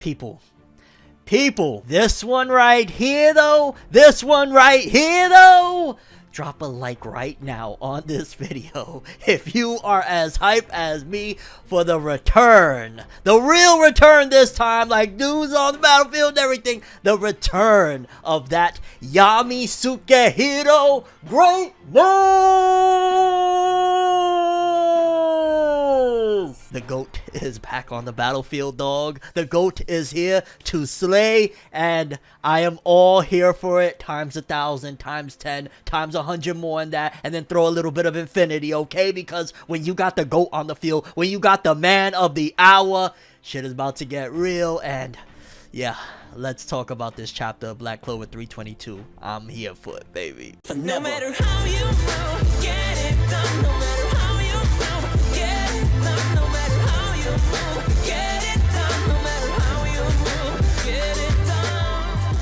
People, this one right here though, drop a like right now on this video if you are as hype as me for the return, the real return this time, like dudes on the battlefield and everything, the return of that Yami Sukehiro greatness. The GOAT is back on the battlefield, dog. The GOAT is here to slay, and I am all here for it, times 1,000, times 10, times 100 more than that, and then throw a little bit of infinity, okay? Because when you got the GOAT on the field, when you got the man of the hour, shit is about to get real, and yeah, let's talk about this chapter of Black Clover 322. I'm here for it, baby. No matter how you move, get it done. No matter how you move, get it done. No matter how you move, get it done. No matter how you move, get it done.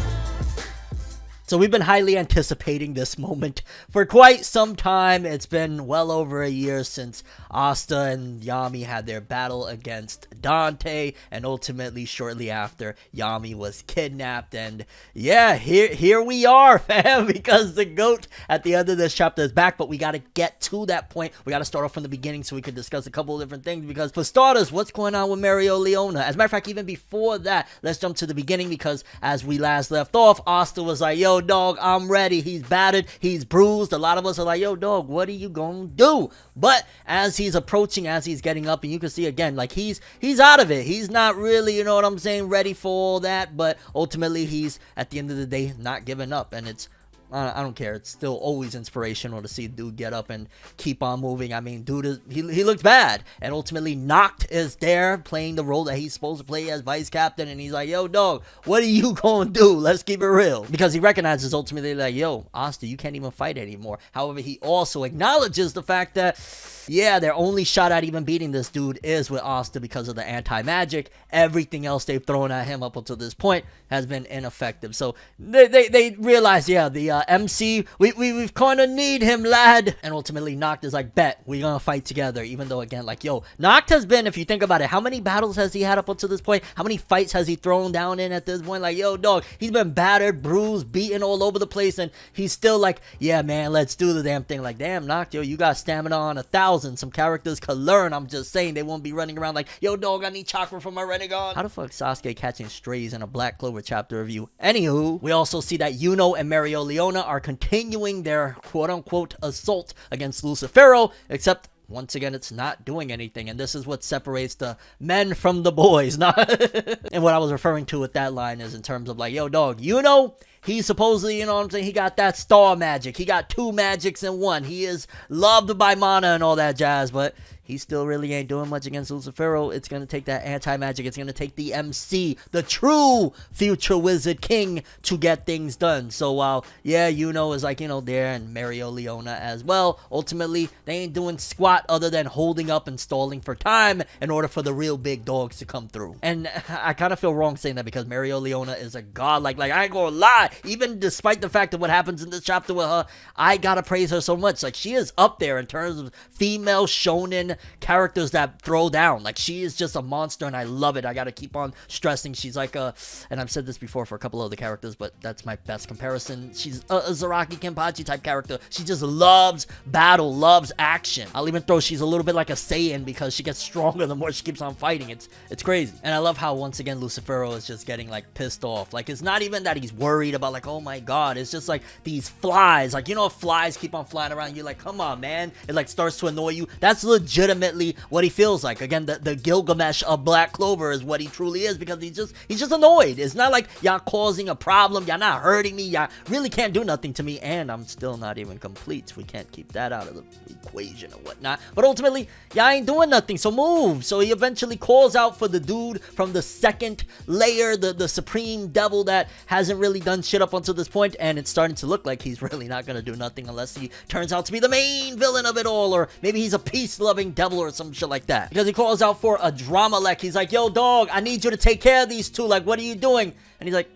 So we've been highly anticipating this moment for quite some time. It's been well over a year since Outta and Yami had their battle against Dante, and ultimately shortly after, Yami was kidnapped. And yeah, here we are, fam, because the GOAT at the end of this chapter is back, but we got to get to that point. We got to start off from the beginning so we can discuss a couple of different things, because for starters, what's going on with Mereoleona? As a matter of fact, even before that, let's jump to the beginning, because as we last left off, Outta was like, yo, dog, I'm ready. He's battered, he's bruised. A lot of us are like, yo, dog, what are you gonna do? But as he's approaching, as he's getting up, and you can see again, like he's out of it. He's not really, you know what I'm saying, ready for all that, but ultimately he's, at the end of the day, not giving up. And it's, I don't care. It's still always inspirational to see dude get up and keep on moving. I mean, dude is, he looks bad, and ultimately Noct is there playing the role that he's supposed to play as vice captain, and he's like, yo, dog, what are you gonna do? Let's keep it real, because he recognizes ultimately, like, yo, Outta, you can't even fight anymore. However, he also acknowledges the fact that, yeah, their only shot at even beating this dude is with Outta because of the anti-magic. Everything else they've thrown at him up until this point has been ineffective. So they realize, yeah, the MC, we've kind of need him, lad. And ultimately Noct is like, bet, we're gonna fight together. Even though, again, like, yo, Noct has been, if you think about it, how many battles has he had up until this point? How many fights has he thrown down in at this point? Like, yo, dog, he's been battered, bruised, beaten all over the place, and he's still like, yeah, man, let's do the damn thing. Like, damn, Noct, yo, you got stamina on 1,000. Some characters could learn. I'm just saying, they won't be running around like, yo, dog, I need chakra for my Renegade. How the fuck Sasuke catching strays in a Black Clover chapter review? Anywho, we also see that Yuno and Mereoleona are continuing their quote-unquote assault against Lucifero, except once again, it's not doing anything, and this is what separates the men from the boys. And what I was referring to with that line is in terms of like, yo, dog, he supposedly, you know what I'm saying, he got that star magic. He got 2 magics in 1. He is loved by Mana and all that jazz, but he still really ain't doing much against Lucifero. It's going to take that anti-magic. It's going to take the MC, the true future wizard king, to get things done. So while, yeah, Yuno is like, you know, there, and Mereoleona as well, ultimately, they ain't doing squat other than holding up and stalling for time in order for the real big dogs to come through. And I kind of feel wrong saying that, because Mereoleona is a god. Like I ain't gonna lie, even despite the fact of what happens in this chapter with her, I gotta praise her so much. Like, she is up there in terms of female shonen characters that throw down. Like, she is just a monster, and I love it. I gotta keep on stressing, she's like a, and I've said this before for a couple other characters, but that's my best comparison, she's a Zaraki Kenpachi type character. She just loves battle, loves action. I'll even throw, she's a little bit like a Saiyan, because she gets stronger the more she keeps on fighting. It's crazy. And I love how, once again, Lucifero is just getting like pissed off. Like, it's not even that he's worried about like, oh my god, it's just like these flies, like, you know, if flies keep on flying around, you're like, come on, man, it like starts to annoy you. That's legitimately what he feels like. Again, the Gilgamesh of Black Clover is what he truly is, because he's just annoyed. It's not like y'all causing a problem, y'all not hurting me, y'all really can't do nothing to me, and I'm still not even complete, so we can't keep that out of the equation or whatnot. But ultimately, y'all ain't doing nothing, so move. So he eventually calls out for the dude from the second layer, the supreme devil that hasn't really done shit up until this point, and it's starting to look like he's really not gonna do nothing unless he turns out to be the main villain of it all, or maybe he's a peace-loving devil or some shit like that. Because he calls out for a Dramalek. He's like, yo, dog, I need you to take care of these two. Like, what are you doing? And he's like,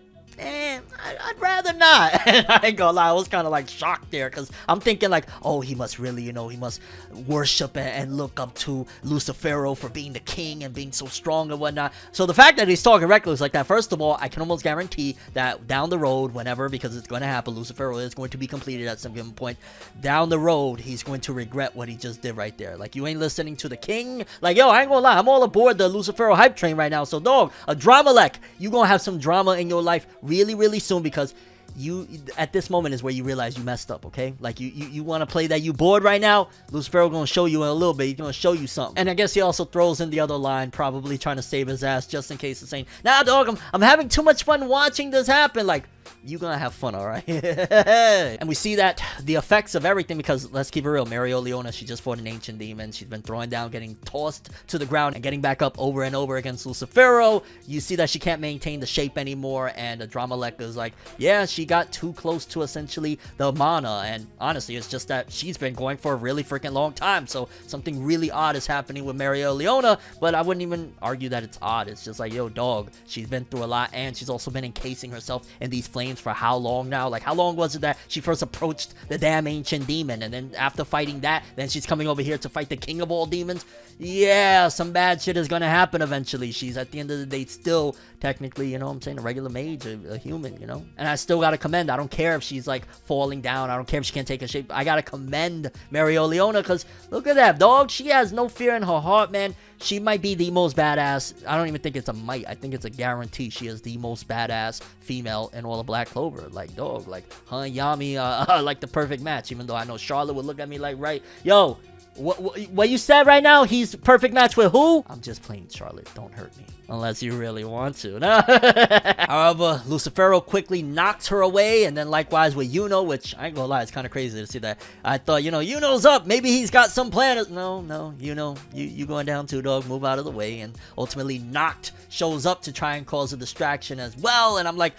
I'd rather not. And I ain't gonna lie, I was kind of like shocked there, because I'm thinking like, oh, he must really, he must worship and look up to Lucifero for being the king and being so strong and whatnot. So the fact that he's talking reckless like that, first of all, I can almost guarantee that down the road, whenever, because it's going to happen, Lucifero is going to be completed at some given point, down the road, he's going to regret what he just did right there. Like, you ain't listening to the king. Like, yo, I ain't gonna lie, I'm all aboard the Lucifero hype train right now. So, dog, a drama-lek, you gonna have some drama in your life really, really soon, because you, at this moment, is where you realize you messed up, okay? Like, you want to play that you bored right now? Lucifero gonna show you in a little bit. He's gonna show you something. And I guess he also throws in the other line, probably trying to save his ass, just in case of saying, nah, dog, I'm having too much fun watching this happen. Like, you gonna have fun, all right? And we see that the effects of everything, because let's keep it real, Leona, she just fought an ancient demon. She's been throwing down, getting tossed to the ground, and getting back up over and over against Lucifero. You see that she can't maintain the shape anymore, and the Dramalek is like, yeah, she got too close to essentially the mana. And honestly, it's just that she's been going for a really freaking long time, so something really odd is happening with Leona. But I wouldn't even argue that it's odd. It's just like, yo, dog, she's been through a lot, and she's also been encasing herself in these flames for how long now? Like, how long was it that she first approached the damn ancient demon, and then after fighting that, then she's coming over here to fight the king of all demons? Yeah, some bad shit is gonna happen eventually. She's, at the end of the day, still technically, you know what I'm saying, a regular mage, a human, you know? And I still gotta commend, I don't care if she's like falling down, I don't care if she can't take a shape, I gotta commend Leona, because look at that, dog, she has no fear in her heart, man. She might be the most badass. I don't even think it's a might. I think it's a guarantee. She is the most badass female in all of Black Clover. Like, dog, like, her and Yami like the perfect match. Even though I know Charlotte would look at me like, right, yo, what you said right now? He's perfect match with who? I'm just playing, Charlotte. Don't hurt me. Unless you really want to. However, Lucifero quickly knocks her away, and then likewise with Yuno, which I ain't gonna lie, it's kind of crazy to see that. I thought, Yuno's up. Maybe he's got some plan. No, Yuno, you going down too, dog. Move out of the way. And ultimately, Noct shows up to try and cause a distraction as well. And I'm like,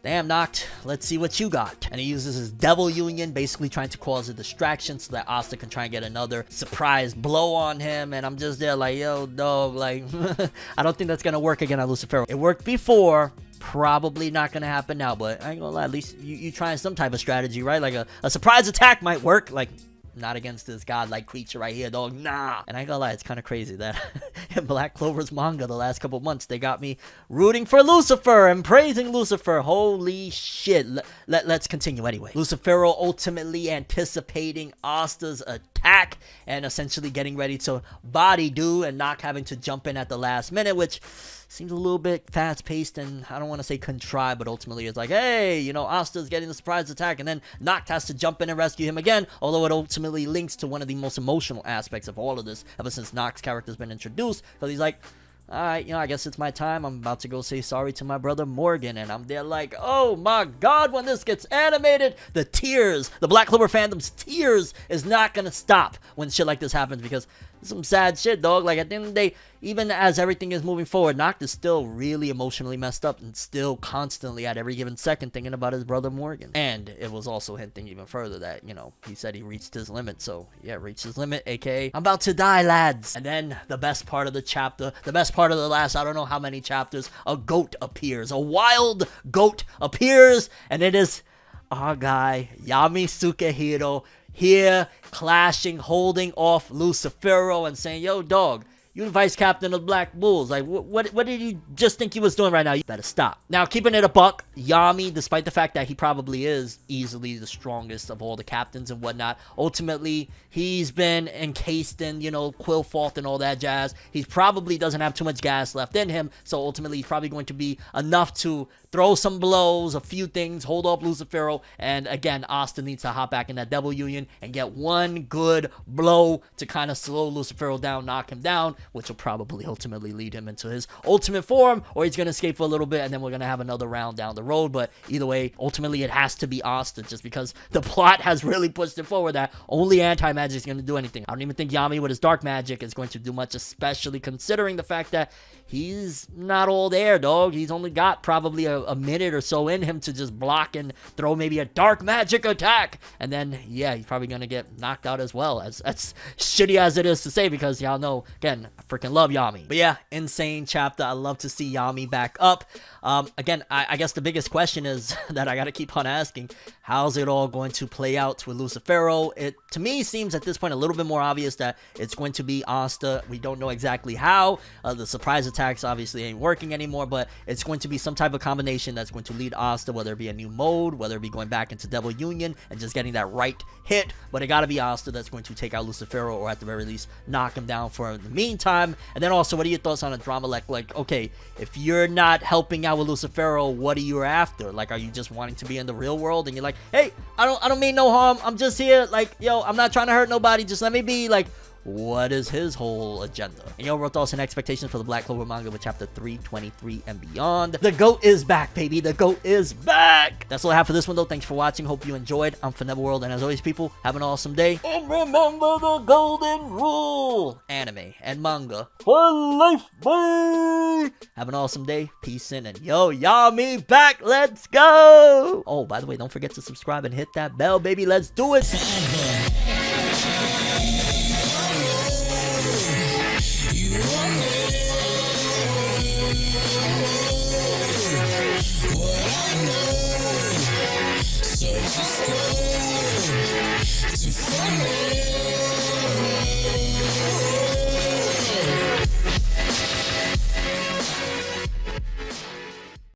damn, Noct, let's see what you got. And he uses his Devil Union, basically trying to cause a distraction so that Outta can try and get another surprise blow on him. And I'm just there like, yo, dog, like, I don't think that's going to work again on Lucifero. It worked before. Probably not going to happen now, but I ain't gonna lie, at least you trying some type of strategy, right? Like a surprise attack might work, like, not against this godlike creature right here, dog. Nah. And I ain't gonna lie, it's kind of crazy that in Black Clover's manga the last couple months, they got me rooting for Lucifer and praising Lucifer. Holy shit. Let's continue anyway. Lucifero ultimately anticipating Otta's attack and essentially getting ready to body do and not having to jump in at the last minute, which seems a little bit fast-paced and I don't want to say contrived, but ultimately it's like, hey, Otta's getting the surprise attack, and then Noct has to jump in and rescue him again, although it ultimately links to one of the most emotional aspects of all of this ever since Noct's character's been introduced, because he's like, alright, I guess it's my time. I'm about to go say sorry to my brother Morgan. And I'm there like, oh my god, when this gets animated, the tears, the Black Clover fandom's tears is not gonna stop when shit like this happens, because it's some sad shit, dog. Like, at the end of the day, even as everything is moving forward, Noct is still really emotionally messed up and still constantly at every given second thinking about his brother Morgan. And it was also hinting even further that, he said he reached his limit. So, yeah, reached his limit, aka, I'm about to die, lads. And then the best part of the chapter, the best part of the last, I don't know how many chapters, a goat appears. A wild goat appears, and it is our guy, Yami Sukehiro, here clashing, holding off Lucifero and saying, yo, dog, you the vice captain of Black Bulls. Like, what did you just think he was doing right now? You better stop. Now, keeping it a buck, Yami, despite the fact that he probably is easily the strongest of all the captains and whatnot, ultimately, he's been encased in, Quillfault and all that jazz. He probably doesn't have too much gas left in him, so ultimately, he's probably going to be enough to throw some blows, a few things, hold off Lucifero, and again, Otta needs to hop back in that Devil Union and get one good blow to kind of slow Lucifero down, knock him down, which will probably ultimately lead him into his ultimate form, or he's going to escape for a little bit, and then we're going to have another round down the road. But either way, ultimately it has to be Otta, just because the plot has really pushed it forward that only anti-magic is going to do anything. I don't even think Yami with his dark magic is going to do much, especially considering the fact that he's not all there, dog. He's only got probably a minute or so in him to just block and throw maybe a dark magic attack, and then, yeah, he's probably going to get knocked out as well, as shitty as it is to say, because y'all know, again, I freaking love Yami. But yeah, insane chapter. I love to see Yami back up. Again, I guess the biggest question is that I gotta keep on asking, how's it all going to play out with Lucifero? It, to me, seems at this point a little bit more obvious that it's going to be Asta. We don't know exactly how. The surprise attacks obviously ain't working anymore, but it's going to be some type of combination that's going to lead Asta, whether it be a new mode, whether it be going back into Devil Union and just getting that right hit. But it gotta be Asta that's going to take out Lucifero, or at the very least knock him down for the meantime. And then also, what are your thoughts on a drama like, okay, if you're not helping out with Lucifero, what are you after? Like, are you just wanting to be in the real world and you're like, hey, I don't mean no harm, I'm just here, like, yo, I'm not trying to hurt nobody, just let me be, like, what is his whole agenda? And your overall thoughts and expectations for the Black Clover manga with chapter 323 and beyond. The GOAT is back, baby. The GOAT is back. That's all I have for this one, though. Thanks for watching. Hope you enjoyed. I'm ForneverWorld, and as always, people, have an awesome day. And remember the golden rule. Anime and manga for life, boy. Have an awesome day. Peace in, and yo, Yami back. Let's go. Oh, by the way, don't forget to subscribe and hit that bell, baby. Let's do it. So just go to find me.